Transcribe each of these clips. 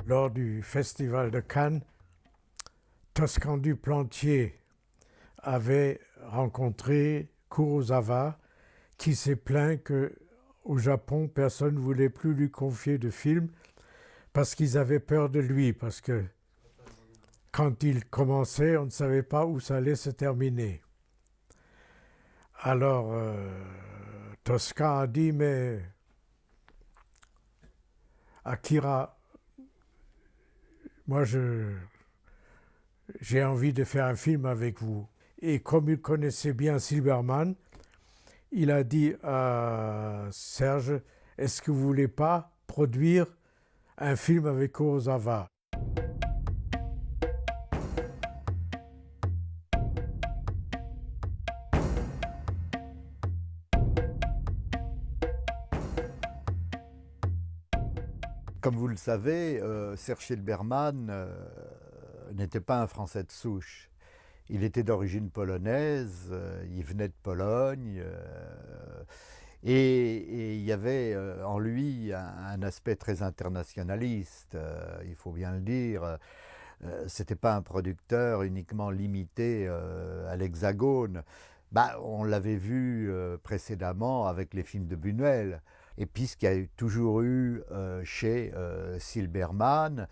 lors du Festival de Cannes, Toscan du Plantier avait rencontré Kurosawa qui s'est plaint qu'au Japon, personne ne voulait plus lui confier de films parce qu'ils avaient peur de lui, parce que quand il commençait, on ne savait pas où ça allait se terminer. Alors, Toscan a dit, mais Akira, moi j'ai envie de faire un film avec vous. Et comme il connaissait bien Silberman, il a dit à Serge, est-ce que vous ne voulez pas produire un film avec Kurosawa? Comme vous le savez, Serge Silberman n'était pas un Français de souche. Il était d'origine polonaise, il venait de Pologne, et il y avait en lui un aspect très internationaliste, il faut bien le dire. C'était pas un producteur uniquement limité à l'Hexagone. Bah, on l'avait vu précédemment avec les films de Buñuel. Et puis ce qu'il y a toujours eu chez Silberman,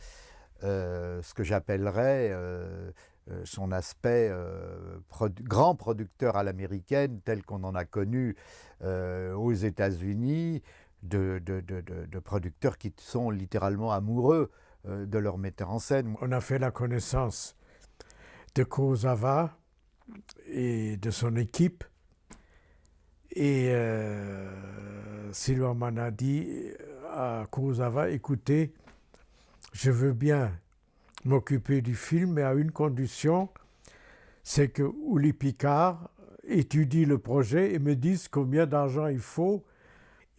ce que j'appellerais son aspect grand producteur à l'américaine, tel qu'on en a connu aux États-Unis, de producteurs qui sont littéralement amoureux de leur metteur en scène. On a fait la connaissance de Kurosawa et de son équipe. Et Silberman a dit à Kurosawa, écoutez, je veux bien m'occuper du film, mais à une condition, c'est que Uli Picard étudie le projet et me dise combien d'argent il faut.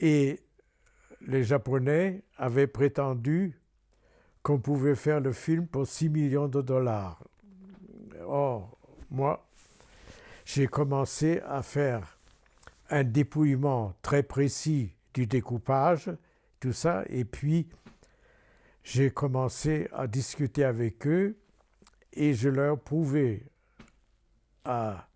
Et les Japonais avaient prétendu qu'on pouvait faire le film pour 6 millions de dollars. Or, moi, j'ai commencé à faire un dépouillement très précis du découpage, tout ça, et puis j'ai commencé à discuter avec eux et je leur prouvais à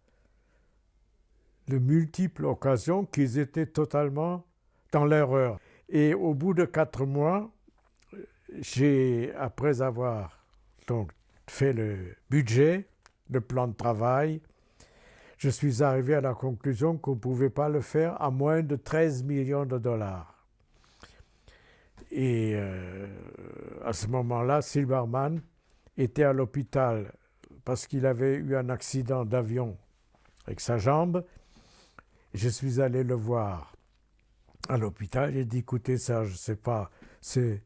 de multiples occasions qu'ils étaient totalement dans l'erreur. Et au bout de 4 mois, après avoir donc fait le budget, le plan de travail, je suis arrivé à la conclusion qu'on ne pouvait pas le faire à moins de 13 millions de dollars. Et à ce moment-là, Silberman était à l'hôpital parce qu'il avait eu un accident d'avion avec sa jambe. Je suis allé le voir à l'hôpital. J'ai dit, écoutez, ça, je ne sais pas, c'est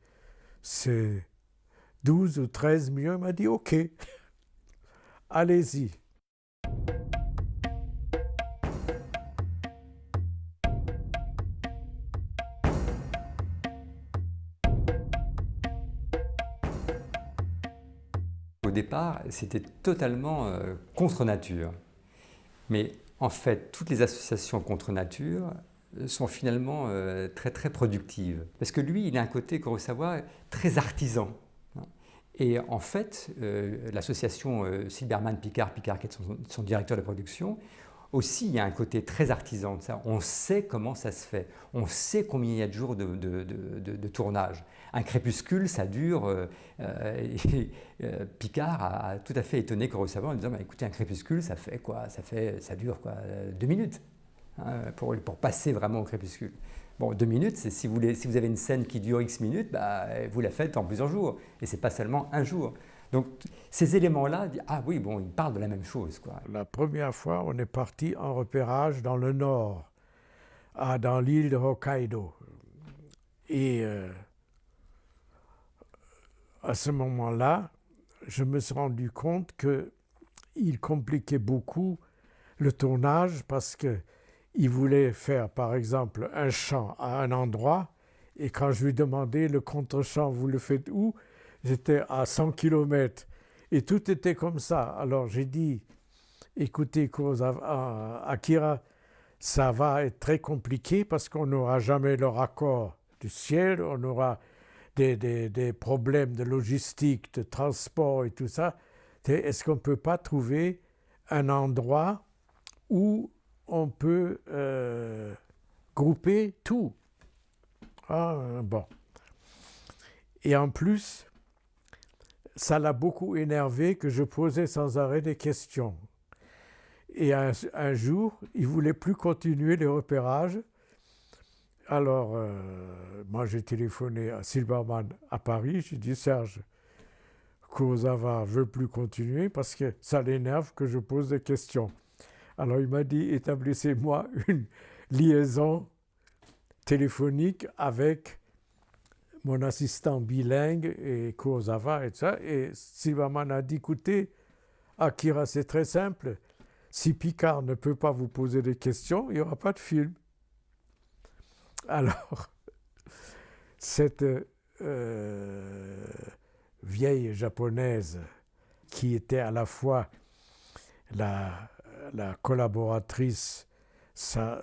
12 ou 13 millions. Il m'a dit, OK, allez-y. Au départ, c'était totalement contre nature. Mais en fait, toutes les associations contre nature sont finalement très très productives. Parce que lui, il a un côté, Kurosawa, très artisan. Et en fait, l'association Silberman-Picard, Picard qui est son directeur de production, aussi il y a un côté très artisan de ça. On sait comment ça se fait, on sait combien il y a de jours de tournage. Un crépuscule, ça dure. Picard a tout à fait étonné Kurosawa en disant bah, écoutez, un crépuscule, ça fait quoi? Ça dure quoi 2 minutes hein, pour passer vraiment au crépuscule. Bon, 2 minutes, c'est si vous avez une scène qui dure X minutes, bah, vous la faites en plusieurs jours. Et c'est pas seulement un jour. Donc ces éléments-là, ah oui, bon, ils parlent de la même chose, quoi. La première fois, on est parti en repérage dans le nord, dans l'île de Hokkaido. Et à ce moment-là, je me suis rendu compte qu'il compliquait beaucoup le tournage parce qu'il voulait faire, par exemple, un chant à un endroit. Et quand je lui demandais le contre-champ, vous le faites où? J'étais à 100 km. Et tout était comme ça. Alors j'ai dit, écoutez, Akira, ça va être très compliqué parce qu'on n'aura jamais le raccord du ciel, on aura des problèmes de logistique, de transport et tout ça, est-ce qu'on ne peut pas trouver un endroit où on peut grouper tout? Bon. Et en plus, ça l'a beaucoup énervé que je posais sans arrêt des questions. Et un jour, il ne voulait plus continuer les repérages. Alors, moi, j'ai téléphoné à Silberman à Paris. J'ai dit, Serge, Kurosawa ne veut plus continuer parce que ça l'énerve que je pose des questions. Alors, il m'a dit, établissez-moi une liaison téléphonique avec mon assistant bilingue et Kurosawa et tout ça. Et Silberman a dit, écoutez, Akira, c'est très simple. Si Picard ne peut pas vous poser des questions, il n'y aura pas de film. Alors, cette vieille japonaise qui était à la fois la collaboratrice, sa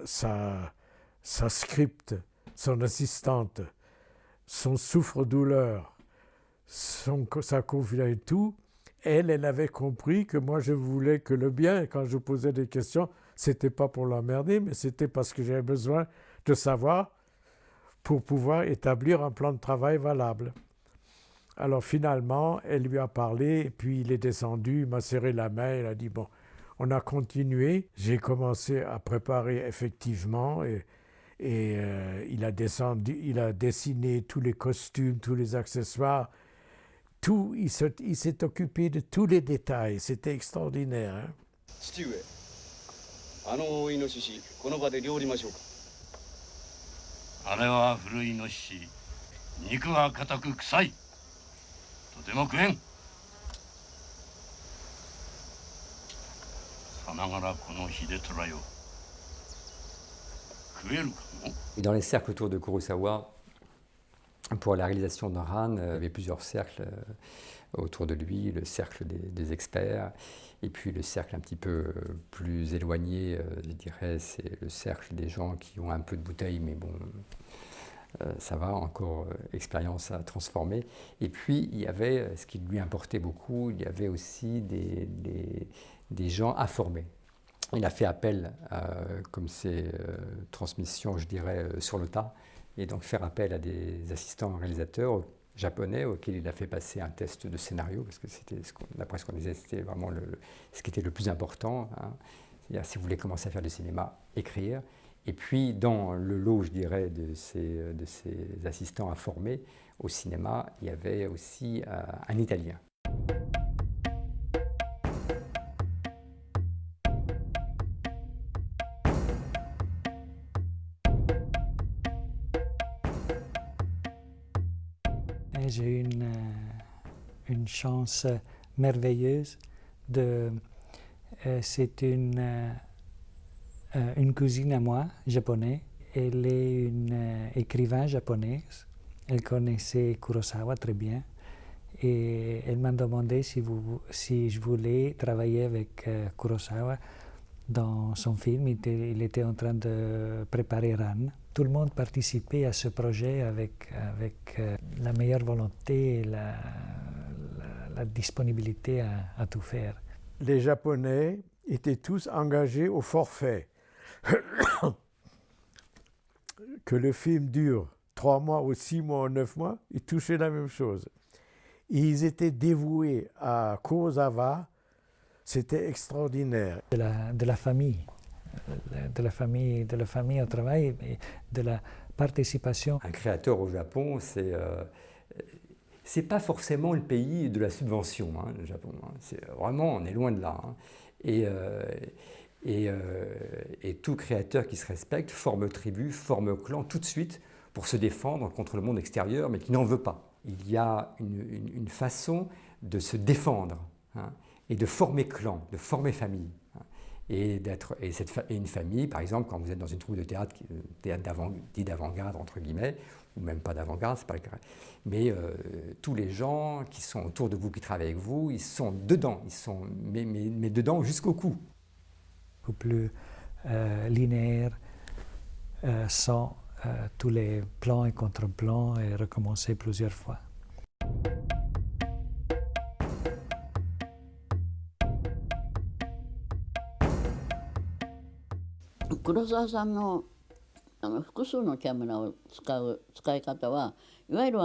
script, son assistante, son souffre-douleur, sa confidente et tout, elle avait compris que moi je voulais que le bien. Et quand je posais des questions, c'était pas pour l'emmerder, mais c'était parce que j'avais besoin de savoir pour pouvoir établir un plan de travail valable. Alors finalement, elle lui a parlé, et puis il est descendu, il m'a serré la main, il a dit bon, on a continué. J'ai commencé à préparer effectivement, et il a dessiné tous les costumes, tous les accessoires, tout, il s'est occupé de tous les détails, c'était extraordinaire. Hein? 父上、あのイノシシ、この場で料理ましょうか。あれは古いイノシシ、肉が硬く臭い。とても食えん。さながらこの秀虎よ。食えるかの？ Et dans les cercles autour de Kurosawa, pour la réalisation de Han, il y avait plusieurs cercles autour de lui, le cercle des experts, et puis le cercle un petit peu plus éloigné, je dirais, c'est le cercle des gens qui ont un peu de bouteille, mais bon, ça va, encore expérience à transformer. Et puis il y avait, ce qui lui importait beaucoup, il y avait aussi des gens à former. Il a fait appel, comme ces transmissions, je dirais, sur le tas, et donc faire appel à des assistants réalisateurs japonais auxquels il a fait passer un test de scénario, parce que c'était, d'après ce qu'on disait, c'était vraiment ce qui était le plus important. Hein. C'est-à-dire, si vous voulez commencer à faire du cinéma, écrire. Et puis, dans le lot, je dirais, de ces assistants à former au cinéma, il y avait aussi un Italien. J'ai eu une chance merveilleuse c'est une cousine à moi, japonaise. Elle est une écrivain japonaise. Elle connaissait Kurosawa très bien. Et elle m'a demandé si je voulais travailler avec Kurosawa dans son film. Il était en train de préparer Ran. Tout le monde participait à ce projet avec la meilleure volonté et la disponibilité à tout faire. Les Japonais étaient tous engagés au forfait. Que le film dure 3 mois ou 6 mois ou 9 mois, ils touchaient la même chose. Ils étaient dévoués à Kurosawa, c'était extraordinaire. De la famille au travail et de la participation. Un créateur au Japon, c'est pas forcément le pays de la subvention, hein, le Japon. Hein. C'est vraiment, on est loin de là. Hein. Et tout créateur qui se respecte forme tribu, forme clan tout de suite pour se défendre contre le monde extérieur, mais qui n'en veut pas. Il y a une façon de se défendre, hein, et de former clan, de former famille. Hein, et une famille, par exemple, quand vous êtes dans une troupe de théâtre dit d'avant-garde, entre guillemets, ou même pas d'avant-garde, c'est pas le cas. Mais tous les gens qui sont autour de vous, qui travaillent avec vous, ils sont dedans, mais dedans jusqu'au cou. Beaucoup plus linéaire, sans tous les plans et contre-plans et recommencer plusieurs fois. 黒沢さんの複数のキャメラを使い方はいわゆる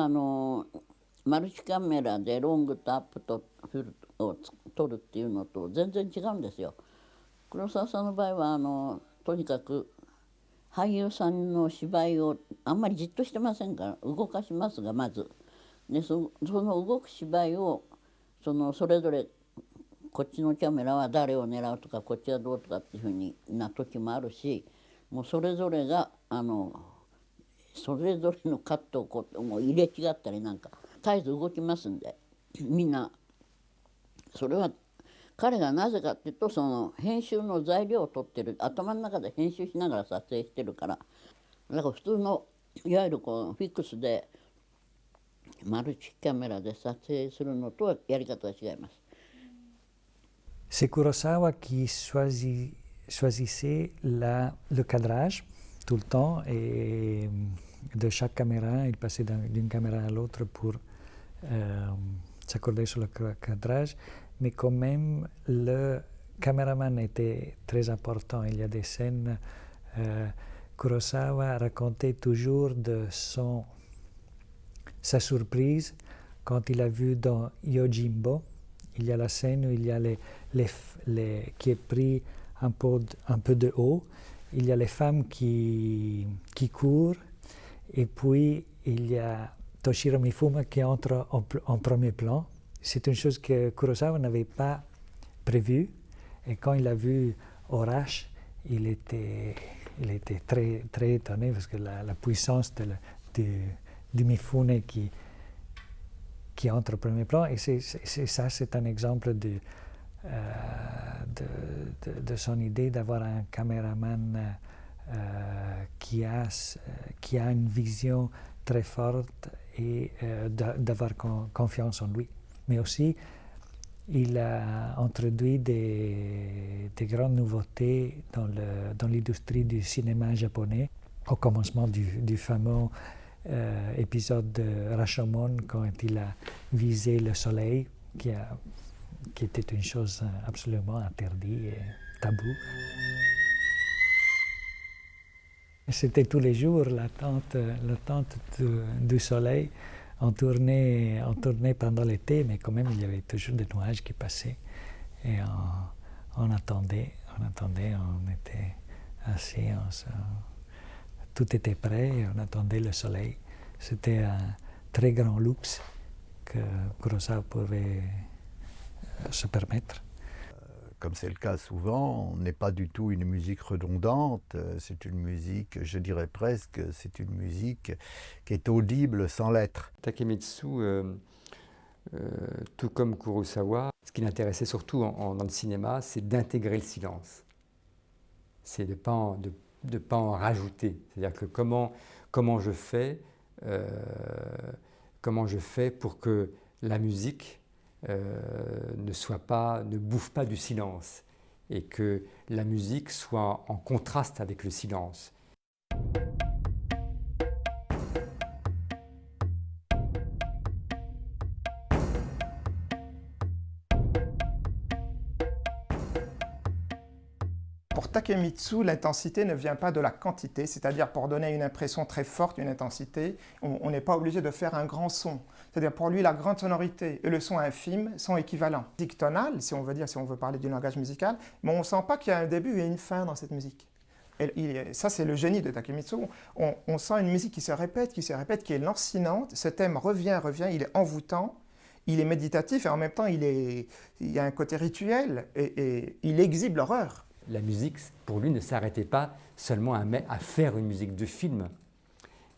マルチカメラでロングとアップとフルを撮るっていうのと全然違うんですよ。黒沢さんの場合はとにかく俳優さんの芝居をあんまりじっとしてませんから動かしますがまずでその動く芝居をそれぞれこっちのキャメラは誰を狙うとかこっちはどうとかっていうふうにな時もあるしもうそれぞれがそれぞれのカットをもう入れ違ったりなんか絶えず動きますんでみんなそれは彼がなぜかっていうと編集の材料を取ってる頭の中で編集しながら撮影してるからだから普通のいわゆるフィックスでマルチキャメラで撮影するのとはやり方が違います。C'est Kurosawa qui choisissait le cadrage tout le temps et de chaque caméra, il passait d'une caméra à l'autre pour s'accorder sur le cadrage, mais quand même le caméraman était très important. Il y a des scènes, Kurosawa racontait toujours de sa surprise quand il a vu dans Yojimbo, il y a la scène où il y a qui est pris un peu de haut, il y a les femmes qui courent et puis il y a Toshiro Mifune qui entre en premier plan. C'est une chose que Kurosawa n'avait pas prévue et quand il a vu Orache, il était très, très étonné parce que la puissance du Mifune qui entre au premier plan et c'est un exemple de son idée d'avoir un caméraman qui a une vision très forte et d'avoir confiance en lui. Mais aussi, il a introduit des grandes nouveautés dans l'industrie du cinéma japonais. Au commencement du fameux épisode de Rashomon, quand il a visé le soleil, qui était une chose absolument interdite et taboue. C'était tous les jours l'attente du soleil. On tournait pendant l'été, mais quand même il y avait toujours des nuages qui passaient. Et on attendait, on était assis, tout était prêt et on attendait le soleil. C'était un très grand luxe que Kurosawa pouvait se permettre. Comme c'est le cas souvent, on n'est pas du tout une musique redondante, c'est une musique, je dirais presque, c'est une musique qui est audible sans l'être. Takemitsu, tout comme Kurosawa, ce qui l'intéressait surtout dans le cinéma, c'est d'intégrer le silence. C'est de ne pas en rajouter. C'est-à-dire que comment je fais pour que la musique ne bouffe pas du silence et que la musique soit en contraste avec le silence. Pour Takemitsu, l'intensité ne vient pas de la quantité, c'est-à-dire pour donner une impression très forte, une intensité, on n'est pas obligé de faire un grand son. C'est-à-dire pour lui, la grande sonorité et le son infime sont équivalents. Musique tonale, si on veut parler du langage musical, mais on ne sent pas qu'il y a un début et une fin dans cette musique. Ça, c'est le génie de Takemitsu. On sent une musique qui se répète, qui est lancinante. Ce thème revient, il est envoûtant, il est méditatif et en même temps, il y a un côté rituel et il exhibe l'horreur. La musique, pour lui, ne s'arrêtait pas seulement à faire une musique de film,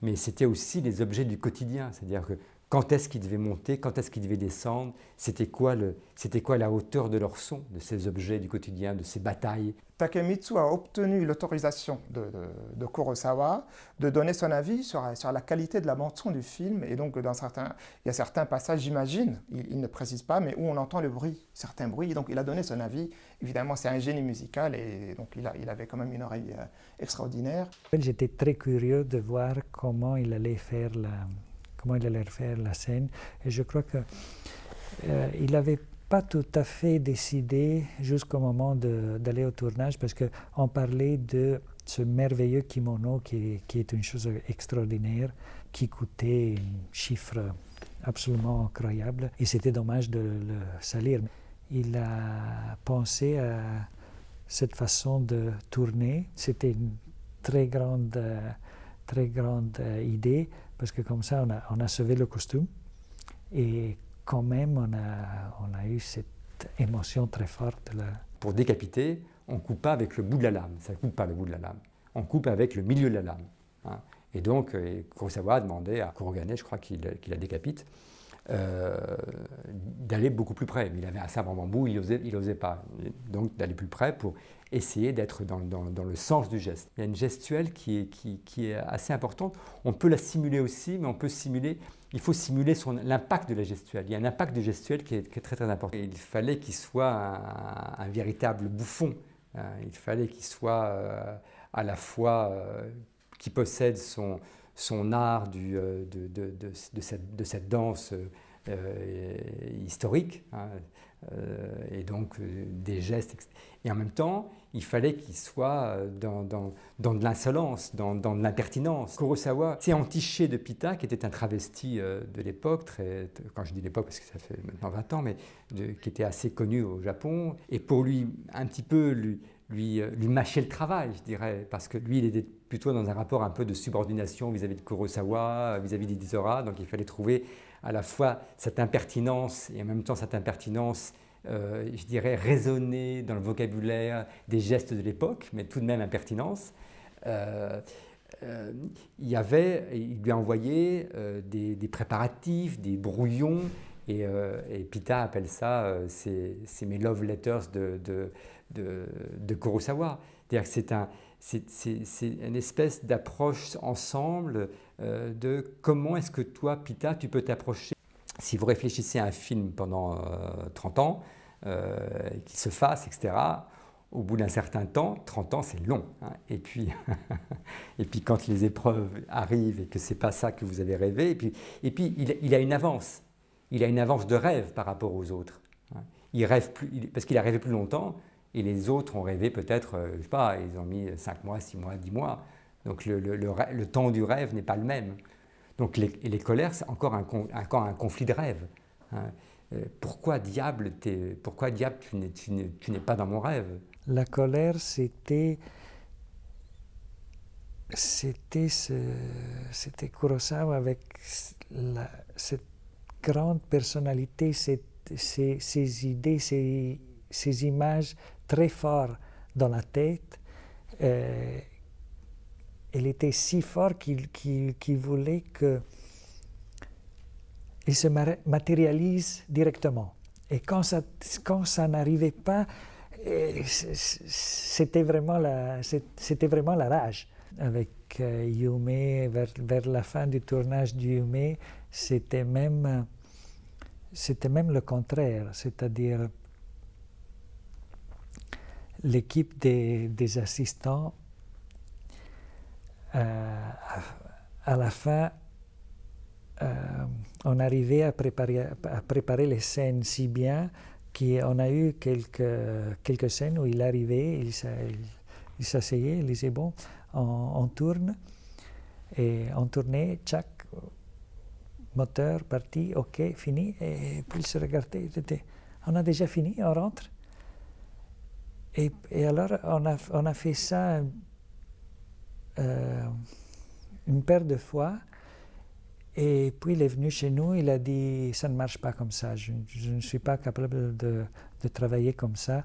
mais c'était aussi les objets du quotidien. C'est-à-dire que quand est-ce qu'ils devaient monter, quand est-ce qu'ils devaient descendre, c'était quoi la hauteur de leur son, de ces objets du quotidien, de ces batailles. Takemitsu a obtenu l'autorisation de Kurosawa de donner son avis sur la qualité de la bande-son du film. Et donc, il y a certains passages, j'imagine, il ne précise pas, mais où on entend le bruit, certains bruits. Donc, il a donné son avis. Évidemment, c'est un génie musical et donc il avait quand même une oreille extraordinaire. J'étais très curieux de voir comment il allait faire la scène. Et je crois qu'il n'avait pas tout à fait décidé jusqu'au moment d'aller au tournage, parce qu'on parlait de ce merveilleux kimono qui est une chose extraordinaire, qui coûtait un chiffre absolument incroyable, et c'était dommage de le salir. Il a pensé à cette façon de tourner. C'était une très grande idée, parce que comme ça, on a sauvé le costume, et quand même, on a eu cette émotion très forte. Là. Pour décapiter, on ne coupe pas avec le bout de la lame, ça ne coupe pas le bout de la lame, on coupe avec le milieu de la lame. Hein. Et donc, Kurosawa a demandé à Kurogane, je crois qu'il la décapite, d'aller beaucoup plus près. Mais il avait un sabre en bambou, il n'osait pas. Donc d'aller plus près pour essayer d'être dans le sens du geste. Il y a une gestuelle qui est assez importante. On peut la simuler aussi, mais il faut simuler l'impact de la gestuelle. Il y a un impact de gestuelle qui est très très important. Et il fallait qu'il soit un véritable bouffon. Il fallait qu'il soit à la fois, qui possède son art de cette danse historique, hein, et donc des gestes, et en même temps il fallait qu'il soit dans de l'insolence, dans de l'impertinence. Kurosawa s'est entiché de Pita, qui était un travesti de l'époque, quand je dis l'époque parce que ça fait maintenant 20 ans, mais qui était assez connu au Japon, et pour lui un petit peu lui mâcher le travail, je dirais, parce que lui il était plutôt dans un rapport un peu de subordination vis-à-vis de Kurosawa, vis-à-vis d'Idizora, donc il fallait trouver à la fois cette impertinence et en même temps cette impertinence, je dirais, raisonnée dans le vocabulaire des gestes de l'époque, mais tout de même impertinence. Il lui a envoyé des préparatifs, des brouillons, et Pita appelle ça c'est mes love letters de Kurosawa. C'est-à-dire que c'est une espèce d'approche ensemble de comment est-ce que toi, Pita, tu peux t'approcher. Si vous réfléchissez à un film pendant 30 ans, qu'il se fasse, etc., au bout d'un certain temps, 30 ans, c'est long. Hein, et puis quand les épreuves arrivent et que ce n'est pas ça que vous avez rêvé, et puis il a une avance. Il a une avance de rêve par rapport aux autres. Hein. Il rêve plus, parce qu'il a rêvé plus longtemps, et les autres ont rêvé peut-être, je ne sais pas, ils ont mis 5 mois, 6 mois, 10 mois. Donc le temps du rêve n'est pas le même. Donc les colères, c'est encore un conflit de rêve. Hein. Pourquoi diable tu n'es pas dans mon rêve? La colère, c'était Kurosawa avec cette grande personnalité, ces idées, ces images très fortes dans la tête. Elle était si fort qu'il voulait qu'il se matérialise directement. Et quand ça n'arrivait pas, c'était vraiment la rage. Avec Yume, vers la fin du tournage du Yume, c'était même le contraire, c'est-à-dire l'équipe des assistants, à la fin, on arrivait à préparer les scènes si bien qu'on a eu quelques scènes où il arrivait, il s'asseyait, il disait bon, on tourne, et on tournait, tchac, moteur, parti, ok, fini, et puis il se regardait, il disait on a déjà fini, on rentre. Et alors on a fait ça une paire de fois. Et puis il est venu chez nous, il a dit ça ne marche pas comme ça, je ne suis pas capable de travailler comme ça,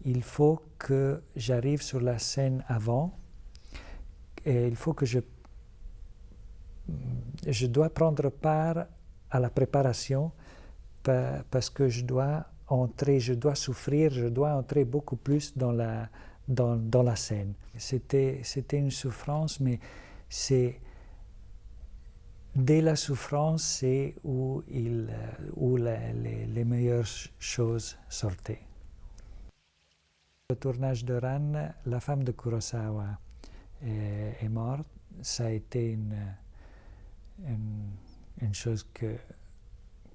il faut que j'arrive sur la scène avant, et il faut que je dois prendre part à la préparation parce que je dois souffrir, je dois entrer beaucoup plus dans la scène. C'était une souffrance, mais dès la souffrance, c'est où les meilleures choses sortaient. Le tournage de Ran, la femme de Kurosawa est morte. Ça a été une chose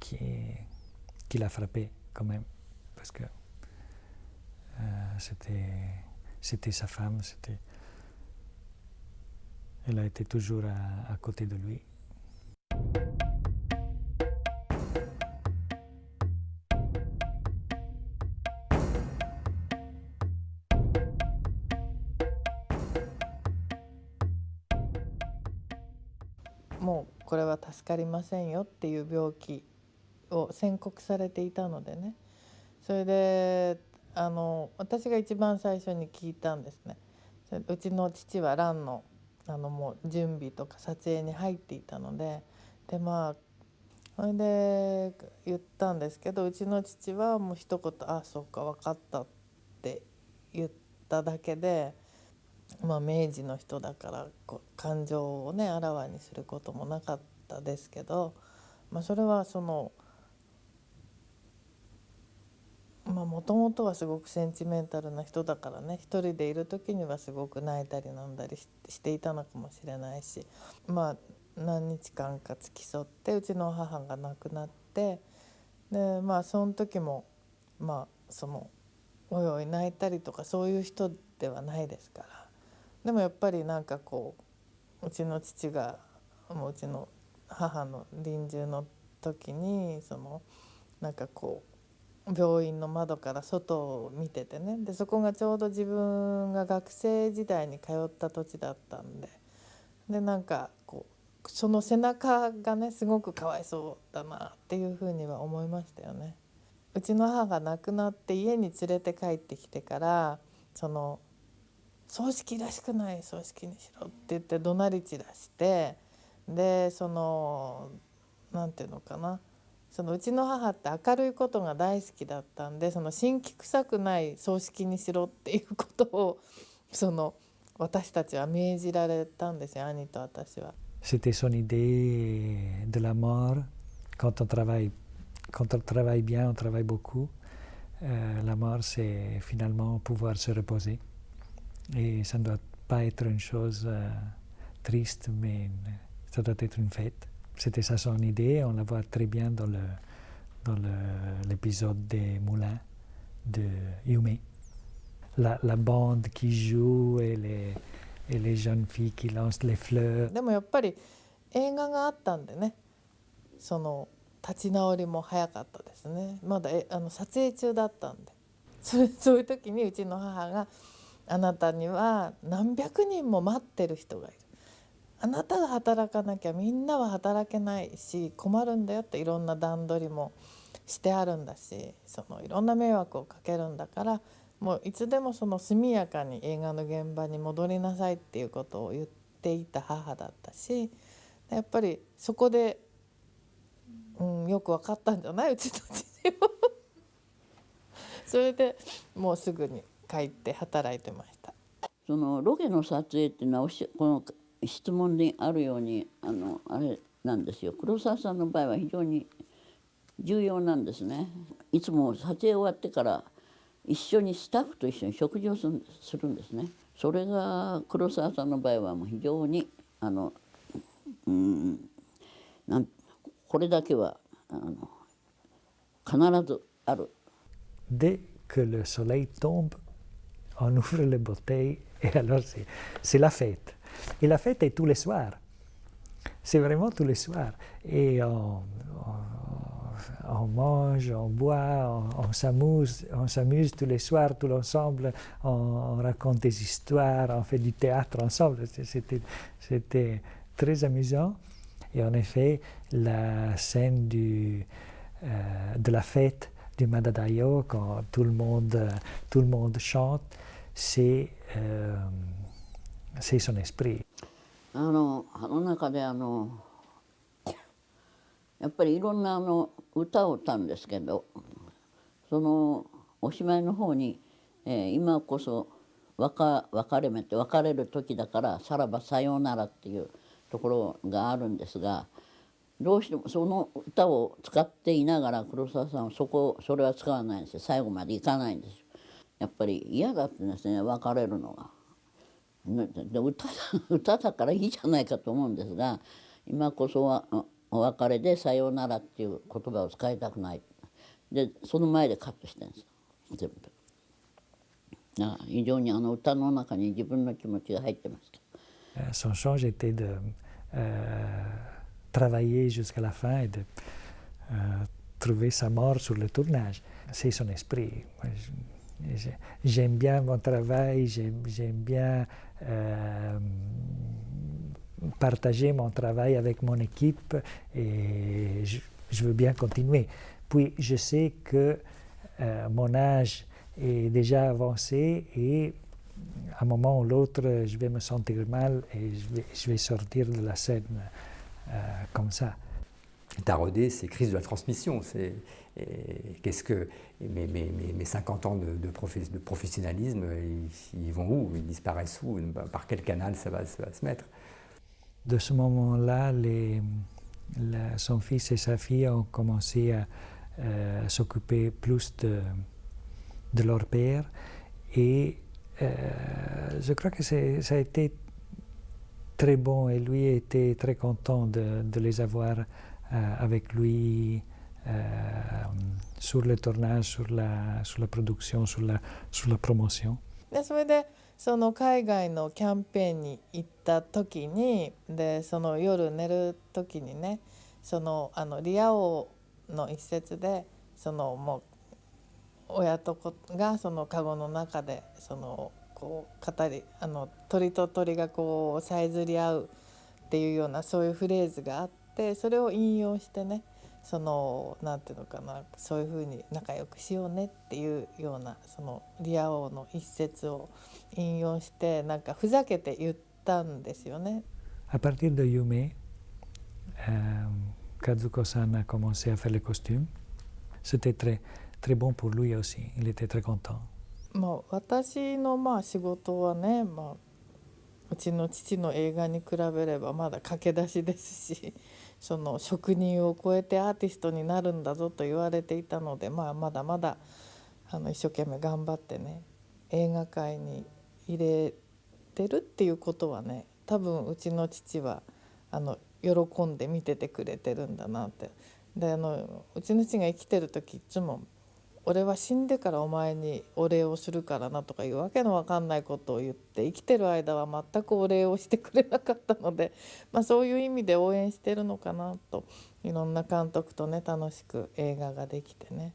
qui l'a frappé quand même, parce que c'était sa femme, elle a été toujours à côté de lui.もうこれは助かりませんよっていう病気を宣告されていたのでね、それで私が一番最初に聞いたんですね。うちの父はランのもう準備とか撮影に入っていたので、それで言ったんですけど、うちの父はもう一言「ああそうか分かった」って言っただけで、明治の人だから感情をねあらわにすることもなかったですけど、それはもともとはすごくセンチメンタルな人だからね、一人でいる時にはすごく泣いたり飲んだりしていたのかもしれないし、何日間か付き添ってうちの母が亡くなって、でその時もおいおい泣いたりとかそういう人ではないですから。でもやっぱりうちの父がうちの母の臨終の時に病院の窓から外を見ててね、でそこがちょうど自分が学生時代に通った土地だったんで、その背中がねすごくかわいそうだなっていうふうには思いましたよね。うちの母が亡くなって家に連れて帰ってきてから、葬式らしくない葬式にしろって言って怒鳴り散らして、でなんていうのかな、うちの母って明るいことが大好きだったんで、辛気臭くない葬式にしろっていうことを私たちは命じられたんですよ、兄と私は。C'était son idée de la mort. Quand on travaille bien, on travaille beaucoup. La mort, c'est finalement pouvoir se reposer. Et ça ne doit pas être une chose triste, mais ça doit être une fête. C'était ça son idée, on la voit très bien dans l'épisode des Moulins de Yume. La bande qui joue et les jeunes filles qui lancent les fleurs. でもやっぱり映画があったんでね、立ち直りも早かったですね。まだ撮影中だったんで、そういう時にうちの母が「あなたには何百人も待ってる人がいる。あなたが働かなきゃみんなは働けないし困るんだよ」っていろんな段取りもしてあるんだし、いろんな迷惑をかけるんだから、もういつでも速やかに映画の現場に戻りなさいっていうことを言っていた母だったし、やっぱりそこで、よく分かったんじゃない、うちの父もそれでもうすぐに帰って働いてました。ロケの撮影っていうのはこの質問にあるようにあれなんですよ。黒沢さんの場合は非常に重要なんですね。いつも撮影終わってからスタッフと一緒に食事をするんですね。それが黒沢さんの場合はもう非常にこれだけは必ずある。Dès que le soleil tombe, on ouvre les bouteilles et alors c'est la fête. Et la fête est tous les soirs. C'est vraiment tous les soirs. Et on mange, on boit, on s'amuse tous les soirs, tout l'ensemble. On raconte des histoires, on fait du théâtre ensemble. C'était très amusant. Et en effet, la scène de la fête du Madadayo, quand tout le monde chante, c'est son esprit. あの中でやっぱりいろんな歌を歌うんですけど、そのおしまいの方に、今こそ別れ目って別れる時だからさらばさようならっていうところがあるんですが、どうしてもその歌を使っていながら黒沢さんはそれは使わないんですよ。最後までいかないんですよ。やっぱり嫌だってんですね、別れるのが。で歌だからいいじゃないかと思うんですが、今こそはお別れでさようならっていう言葉を使いたくない。でその前でカットしてるんですよ、全部。だから非常に歌の中に自分の気持ちが入ってますけど。Son change était de travailler jusqu'à la fin et de trouver sa mort sur le tournage. C'est son esprit. J'aime bien mon travail, j'aime bien partager mon travail avec mon équipe et je veux bien continuer. Puis je sais que mon âge est déjà avancé et à un moment ou l'autre, je vais me sentir mal et je vais sortir de la scène comme ça. Taraudé, c'est crise de la transmission. Qu'est-ce que mes 50 ans de professionnalisme, ils vont où? Ils disparaissent où? Par quel canal ça va se mettre? De ce moment-là, son fils et sa fille ont commencé à s'occuper plus de leur père et je crois que ça a été très bon et lui était très content de les avoir avec lui sur le tournage, sur la production, sur la promotion. でそれでその海外のキャンペーンに行った時にでその夜寝る時にね、そのリア王の一節でそのもう親と子がその籠の中でそのこう語り鳥と鳥がこうさえずり合うっていうようなそういうフレーズがあって、それを引用してね、そのなんていうのかな、そういうふうに仲良くしようねっていうようなそのリア王の一節を引用してなんかふざけて言ったんですよね。À partir de Yume, Kazuko-san a commencé à faire les costumes. C'était très bon pour lui aussi. Il était très content. 私の仕事はね、うちの父の映画に比べればまだ駆け出しですし、その職人を超えてアーティストになるんだぞと言われていたので、まだまだ一生懸命頑張ってね映画界に入れてるっていうことはね、多分うちの父は喜んで見ててくれてるんだなって。でうちの父が生きてる時いつも俺は死んでからお前にお礼をするからなとかいうわけのわかんないことを言って、生きてる間は全くお礼をしてくれなかったので、そういう意味で応援してるのかなと、いろんな監督とね楽しく映画ができてね。